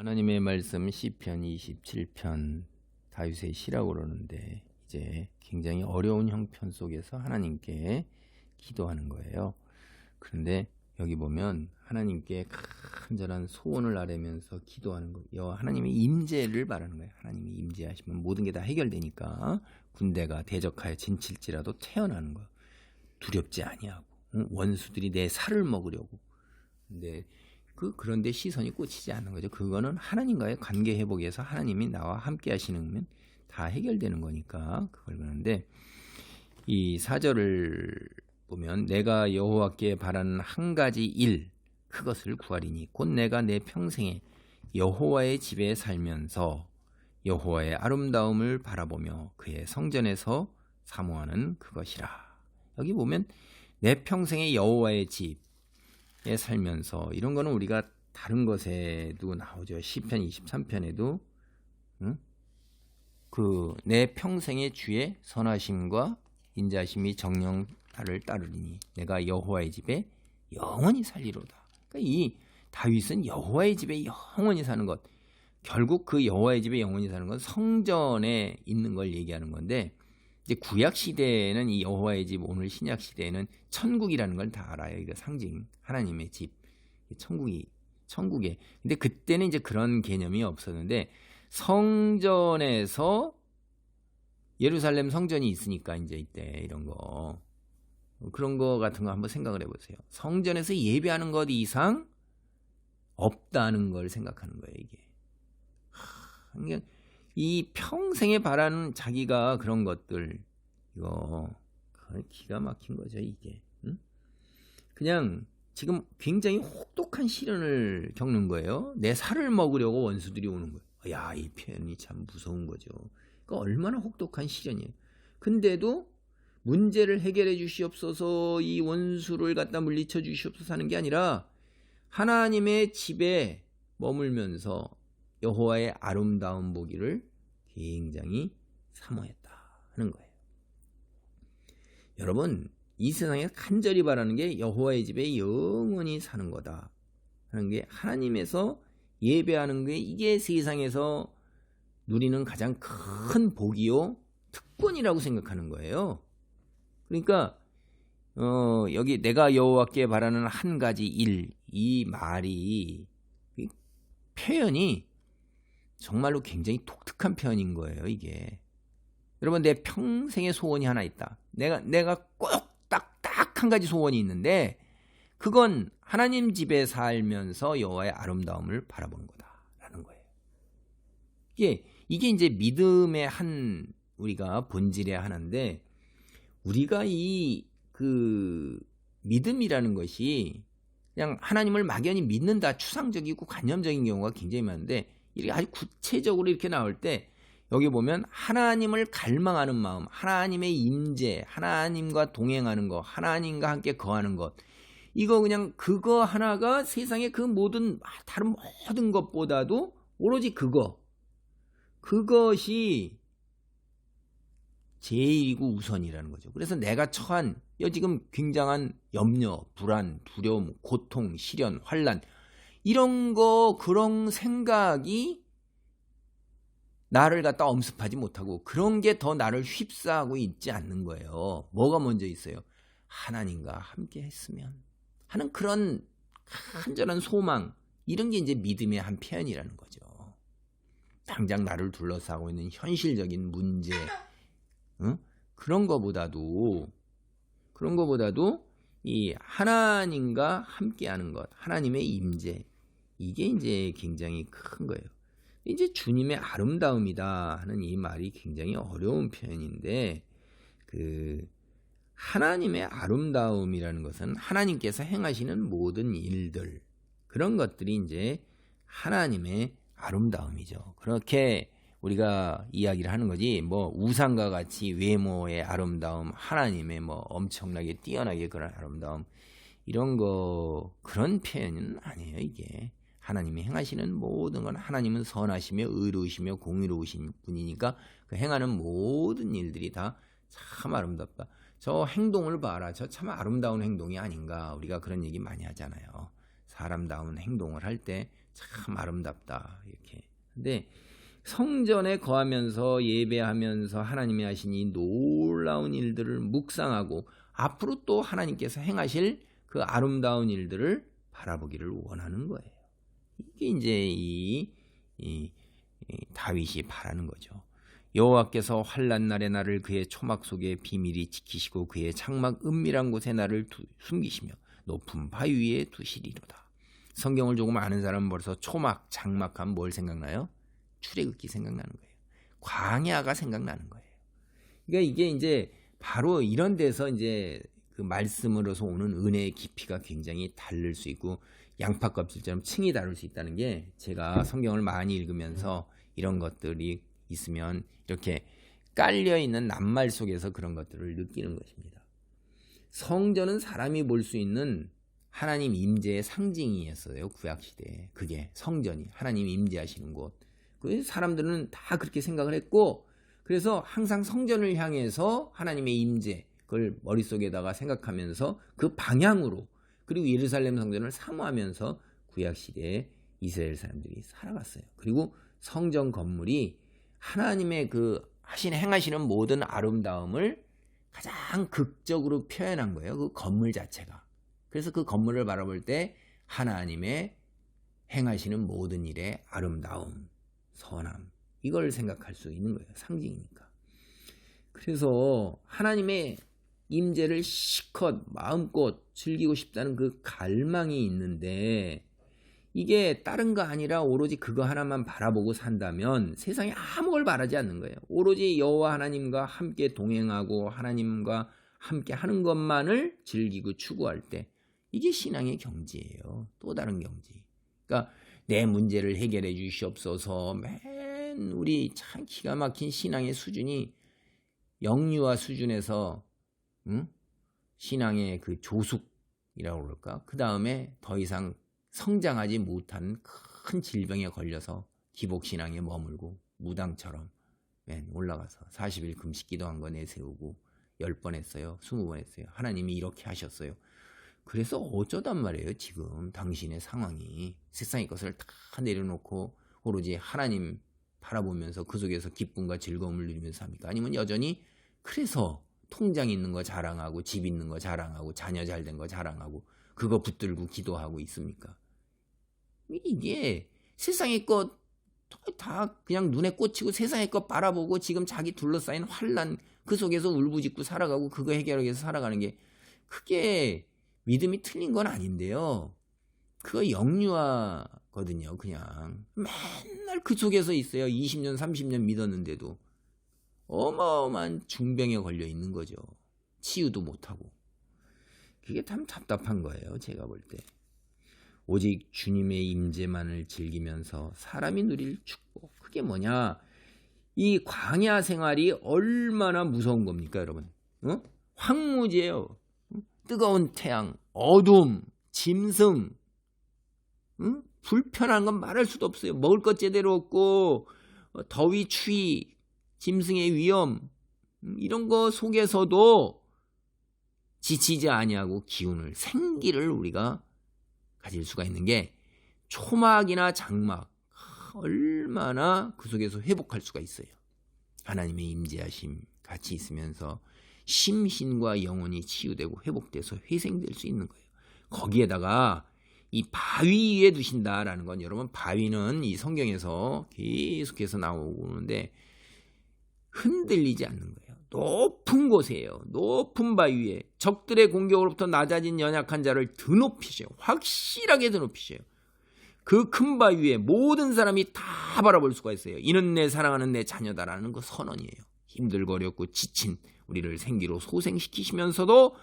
하나님의 말씀 시편 27편 다윗의 시라고 그러는데 이제 굉장히 어려운 형편 속에서 하나님께 기도하는 거예요. 그런데 여기 보면 하나님께 간절한 소원을 아뢰면서 기도하는 거예요. 하나님의 임재를 바라는 거예요. 하나님이 임재하시면 모든 게 다 해결되니까 군대가 대적하여 진칠지라도 태어나는 거예요. 두렵지 아니하고 원수들이 내 살을 먹으려고. 근데 그런데 시선이 꽂히지 않는 거죠. 그거는 하나님과의 관계 회복에서 하나님이 나와 함께 하시는 다 해결되는 거니까 그걸 그러는데 이 4절을 보면 내가 여호와께 바라는 한 가지 일 그것을 구하리니 곧 내가 내 평생에 여호와의 집에 살면서 여호와의 아름다움을 바라보며 그의 성전에서 사모하는 그것이라. 여기 보면 내 평생에 여호와의 집에 살면서 이런 거는 우리가 다른 것에도 나오죠. 시편 23편에도 내 평생의 주의 선하심과 인자심이 정령 나를 따르리니 내가 여호와의 집에 영원히 살리로다. 그러니까 이 다윗은 여호와의 집에 영원히 사는 것, 결국 그 여호와의 집에 영원히 사는 건 성전에 있는 걸 얘기하는 건데 이제 구약 시대에는 이 여호와의 집, 오늘 신약 시대에는 천국이라는 걸 다 알아요. 이거 상징, 하나님의 집, 천국에. 근데 그때는 이제 그런 개념이 없었는데 성전에서 예루살렘 성전이 있으니까 이제 이때 이런 거 그런 거 같은 거 한번 생각을 해보세요. 성전에서 예배하는 것 이상 없다는 걸 생각하는 거예요. 이게 그러니까 이 평생에 바라는 자기가 그런 것들 이거 기가 막힌 거죠. 이게 그냥 지금 굉장히 혹독한 시련을 겪는 거예요. 내 살을 먹으려고 원수들이 오는 거예요. 야, 이 표현이 참 무서운 거죠. 그러니까 얼마나 혹독한 시련이에요. 근데도 문제를 해결해 주시옵소서, 이 원수를 갖다 물리쳐 주시옵소서 하는 게 아니라 하나님의 집에 머물면서 여호와의 아름다운 보기를 굉장히 사모했다 하는 거예요. 여러분, 이 세상에 간절히 바라는 게 여호와의 집에 영원히 사는 거다 하는 게, 하나님에서 예배하는 게 이게 세상에서 누리는 가장 큰 복이요 특권이라고 생각하는 거예요. 그러니까 여기 내가 여호와께 바라는 한 가지 일, 이 말이, 이 표현이 정말로 굉장히 독특한 표현인 거예요. 이게 여러분, 내 평생의 소원이 하나 있다. 내가 꼭 딱 한 가지 소원이 있는데 그건 하나님 집에 살면서 여호와의 아름다움을 바라보는 거다라는 거예요. 이게 이제 믿음의 한 우리가 본질의 하나인데, 우리가 그 믿음이라는 것이 그냥 하나님을 막연히 믿는다, 추상적이고 관념적인 경우가 굉장히 많은데, 이렇게 아주 구체적으로 이렇게 나올 때 여기 보면 하나님을 갈망하는 마음, 하나님의 임재, 하나님과 동행하는 것, 하나님과 함께 거하는 것, 이거 그냥 그거 하나가 세상의 그 모든 다른 모든 것보다도 오로지 그것이 제일이고 우선이라는 거죠. 그래서 내가 처한 지금 굉장한 염려, 불안, 두려움, 고통, 시련, 환난, 이런 거, 그런 생각이 나를 갖다 엄습하지 못하고 그런 게 더 나를 휩싸고 있지 않는 거예요. 뭐가 먼저 있어요? 하나님과 함께 했으면 하는 그런 간절한 소망, 이런 게 이제 믿음의 한 표현이라는 거죠. 당장 나를 둘러싸고 있는 현실적인 문제, 그런 거보다도 이 하나님과 함께하는 것, 하나님의 임재, 이게 이제 굉장히 큰 거예요. 이제 주님의 아름다움이다 하는 이 말이 굉장히 어려운 표현인데, 하나님의 아름다움이라는 것은 하나님께서 행하시는 모든 일들, 그런 것들이 이제 하나님의 아름다움이죠. 그렇게 우리가 이야기를 하는 거지, 뭐 우상과 같이 외모의 아름다움, 하나님의 뭐 엄청나게 뛰어나게 그런 아름다움, 이런 거 그런 표현은 아니에요. 이게 하나님이 행하시는 모든 건, 하나님은 선하시며 의로우시며 공의로우신 분이니까 그 행하는 모든 일들이 다 참 아름답다. 저 행동을 봐라, 저 참 아름다운 행동이 아닌가, 우리가 그런 얘기 많이 하잖아요. 사람다운 행동을 할 때 참 아름답다 이렇게. 근데 성전에 거하면서 예배하면서 하나님이 하신 이 놀라운 일들을 묵상하고 앞으로 또 하나님께서 행하실 그 아름다운 일들을 바라보기를 원하는 거예요. 이게 이제 이 다윗이 바라는 거죠. 여호와께서 환난 날에 나를 그의 초막 속에 비밀히 지키시고 그의 장막 은밀한 곳에 나를 숨기시며 높은 바위 위에 두시리로다. 성경을 조금 아는 사람은 벌써 초막, 장막하면 뭘 생각나요? 출애굽기 생각나는 거예요. 광야가 생각나는 거예요. 그러니까 이게 이제 바로 이런 데서 이제 그 말씀으로서 오는 은혜의 깊이가 굉장히 다를 수 있고 양파 껍질처럼 층이 다를 수 있다는 게 제가 성경을 많이 읽으면서 이런 것들이 있으면 이렇게 깔려 있는 낱말 속에서 그런 것들을 느끼는 것입니다. 성전은 사람이 볼 수 있는 하나님 임재의 상징이었어요. 구약 시대에. 그게 성전이 하나님 임재하시는 곳. 그래서 사람들은 다 그렇게 생각을 했고 그래서 항상 성전을 향해서 하나님의 임재 그걸 머릿속에다가 생각하면서 그 방향으로 그리고 예루살렘 성전을 사모하면서 구약 시대에 이스라엘 사람들이 살아갔어요. 그리고 성전 건물이 하나님의 그 행하시는 모든 아름다움을 가장 극적으로 표현한 거예요. 그 건물 자체가. 그래서 그 건물을 바라볼 때 하나님의 행하시는 모든 일의 아름다움, 선함 이걸 생각할 수 있는 거예요. 상징이니까. 그래서 하나님의 임재를 실컷 마음껏 즐기고 싶다는 그 갈망이 있는데 이게 다른 거 아니라 오로지 그거 하나만 바라보고 산다면 세상에 아무 걸 바라지 않는 거예요. 오로지 여호와 하나님과 함께 동행하고 하나님과 함께 하는 것만을 즐기고 추구할 때 이게 신앙의 경지예요. 또 다른 경지. 그러니까 내 문제를 해결해 주시옵소서. 맨 우리 참 기가 막힌 신앙의 수준이 영유아 수준에서 신앙의 그 조숙이라고 그럴까? 그 다음에 더 이상 성장하지 못한 큰 질병에 걸려서 기복신앙에 머물고 무당처럼 맨 올라가서 40일 금식 기도한 거 내세우고 10번 했어요. 20번 했어요. 하나님이 이렇게 하셨어요. 그래서 어쩌단 말이에요. 지금 당신의 상황이 세상의 것을 다 내려놓고 오로지 하나님 바라보면서 그 속에서 기쁨과 즐거움을 누리면서 합니까? 아니면 여전히 그래서 통장 있는 거 자랑하고 집 있는 거 자랑하고 자녀 잘 된 거 자랑하고 그거 붙들고 기도하고 있습니까? 이게 세상의 것 다 그냥 눈에 꽂히고 세상의 것 바라보고 지금 자기 둘러싸인 환난 그 속에서 울부짖고 살아가고 그거 해결하기 위해서 살아가는 게 그게 믿음이 틀린 건 아닌데요. 그거 영유아거든요. 그냥 맨날 그 속에서 있어요. 20년 30년 믿었는데도 어마어마한 중병에 걸려 있는 거죠. 치유도 못하고. 그게 참 답답한 거예요. 제가 볼 때. 오직 주님의 임재만을 즐기면서 사람이 누릴 축복. 그게 뭐냐? 이 광야 생활이 얼마나 무서운 겁니까, 여러분? 황무지예요. 뜨거운 태양, 어둠, 짐승, 불편한 건 말할 수도 없어요. 먹을 것 제대로 없고 더위, 추위, 짐승의 위험 이런 거 속에서도 지치지 아니하고 기운을, 생기를 우리가 가질 수가 있는 게 초막이나 장막 얼마나 그 속에서 회복할 수가 있어요. 하나님의 임재하심 같이 있으면서 심신과 영혼이 치유되고 회복돼서 회생될 수 있는 거예요. 거기에다가 이 바위 위에 두신다라는 건 여러분 바위는 이 성경에서 계속해서 나오는데 흔들리지 않는 거예요. 높은 곳이에요. 높은 바위 위에 적들의 공격으로부터 낮아진 연약한 자를 드높이셔요. 확실하게 드높이셔요. 그 큰 바위 위에 모든 사람이 다 바라볼 수가 있어요. 이는 내 사랑하는 내 자녀다라는 그 선언이에요. 힘들고 어렵고 지친 우리를 생기로 소생시키시면서도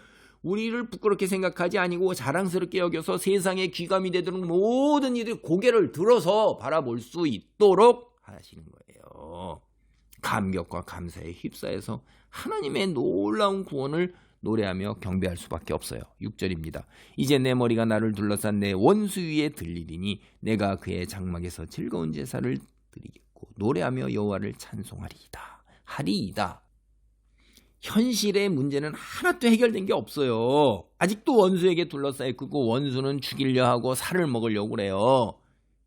우리를 부끄럽게 생각하지 아니고 자랑스럽게 여겨서 세상에 귀감이 되도록 모든 이들이 고개를 들어서 바라볼 수 있도록 하시는 거예요. 감격과 감사에 휩싸여서 하나님의 놀라운 구원을 노래하며 경배할 수밖에 없어요. 6절입니다. 이제 내 머리가 나를 둘러싼 내 원수 위에 들리리니 내가 그의 장막에서 즐거운 제사를 드리겠고 노래하며 여호와를 찬송하리이다. 하리이다. 현실의 문제는 하나도 해결된 게 없어요. 아직도 원수에게 둘러싸여 있고 원수는 죽이려 하고 살을 먹으려고 그래요.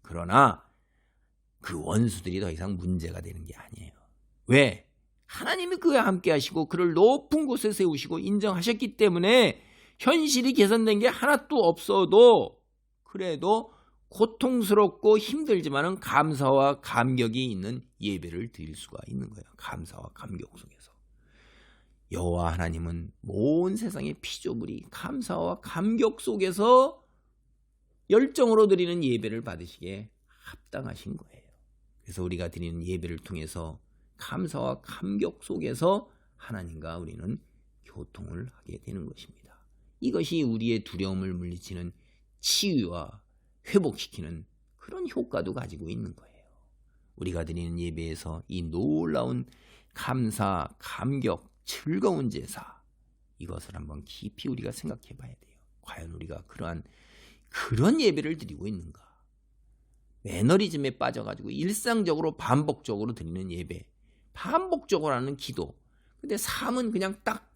그러나 그 원수들이 더 이상 문제가 되는 게 아니에요. 왜? 하나님이 그와 함께 하시고 그를 높은 곳에 세우시고 인정하셨기 때문에 현실이 개선된 게 하나도 없어도 그래도 고통스럽고 힘들지만은 감사와 감격이 있는 예배를 드릴 수가 있는 거예요. 감사와 감격 속에서. 여호와 하나님은 온 세상의 피조물이 감사와 감격 속에서 열정으로 드리는 예배를 받으시기에 합당하신 거예요. 그래서 우리가 드리는 예배를 통해서 감사와 감격 속에서 하나님과 우리는 교통을 하게 되는 것입니다. 이것이 우리의 두려움을 물리치는 치유와 회복시키는 그런 효과도 가지고 있는 거예요. 우리가 드리는 예배에서 이 놀라운 감사, 감격, 즐거운 제사, 이것을 한번 깊이 우리가 생각해 봐야 돼요. 과연 우리가 그런 예배를 드리고 있는가? 매너리즘에 빠져가지고 일상적으로 반복적으로 드리는 예배, 반복적으로 하는 기도. 근데 삶은 그냥 딱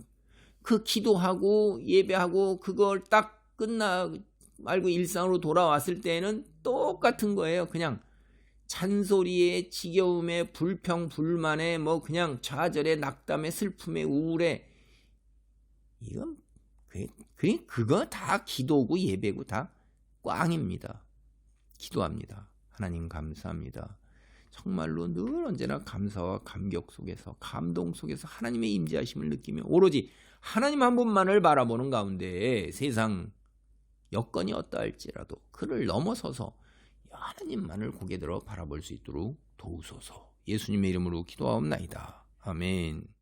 그 기도하고 예배하고 그걸 딱 끝나 말고 일상으로 돌아왔을 때는 똑같은 거예요. 그냥 잔소리에 지겨움에 불평 불만에 뭐 그냥 좌절에 낙담에 슬픔에 우울에 이건 그거 다 기도고 예배고 다 꽝입니다. 기도합니다. 하나님 감사합니다. 정말로 늘 언제나 감사와 감격 속에서 감동 속에서 하나님의 임재하심을 느끼며 오로지 하나님 한 분만을 바라보는 가운데 세상 여건이 어떠할지라도 그를 넘어서서 하나님만을 고개 들어 바라볼 수 있도록 도우소서. 예수님의 이름으로 기도하옵나이다. 아멘.